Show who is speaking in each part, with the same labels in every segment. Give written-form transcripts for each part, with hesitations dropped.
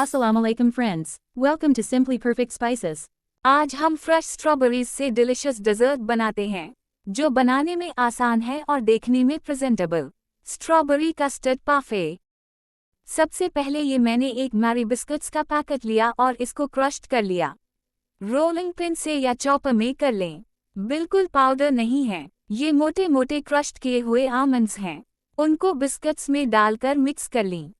Speaker 1: Assalamu alaikum friends. Welcome to Simply Perfect Spices.
Speaker 2: आज हम fresh strawberries से delicious desert बनाते हैं जो बनाने में आसान है और देखने में प्रेजेंटेबल। Strawberry custard पाफे। सबसे पहले ये मैंने एक मैरी बिस्कुट्स का पैकेट लिया और इसको क्रश्ड कर लिया। रोलिंग पिन से या चॉपर में कर लें। बिल्कुल पाउडर नहीं है, ये मोटे मोटे क्रश्ड किए हुए आमंड्स हैं। उनको बिस्कुट्स में डालकर मिक्स कर लें।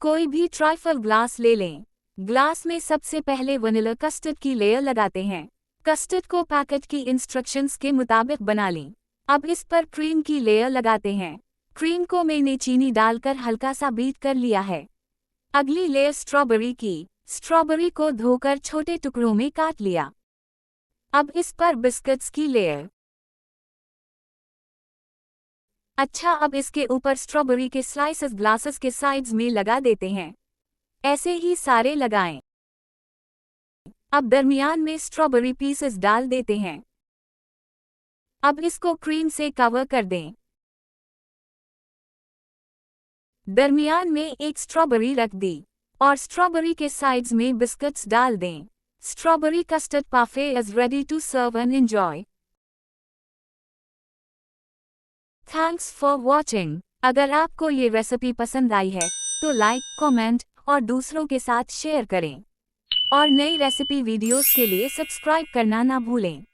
Speaker 2: कोई भी ट्राइफल ग्लास ले लें। ग्लास में सबसे पहले वनीला कस्टर्ड की लेयर लगाते हैं। कस्टर्ड को पैकेट की इंस्ट्रक्शंस के मुताबिक बना लें। अब इस पर क्रीम की लेयर लगाते हैं। क्रीम को मैंने चीनी डालकर हल्का सा बीट कर लिया है। अगली लेयर स्ट्रॉबेरी की। स्ट्रॉबेरी को धोकर छोटे टुकड़ों में काट लिया। अब इस पर बिस्कुट्स की लेयर। अच्छा, अब इसके ऊपर स्ट्रॉबेरी के स्लाइसेस ग्लासेस के साइड्स में लगा देते हैं। ऐसे ही सारे लगाएं। अब दरमियान में स्ट्रॉबेरी पीसेस डाल देते हैं। अब इसको क्रीम से कवर कर दें। दरमियान में एक स्ट्रॉबेरी रख दी और स्ट्रॉबेरी के साइड्स में बिस्कुट्स डाल दें। स्ट्रॉबेरी कस्टर्ड पाफे is ready to serve and enjoy. Thanks for watching. अगर आपको ये रेसिपी पसंद आई है तो लाइक, कमेंट और दूसरों के साथ शेयर करें। और नई रेसिपी वीडियोस के लिए सब्सक्राइब करना ना भूलें।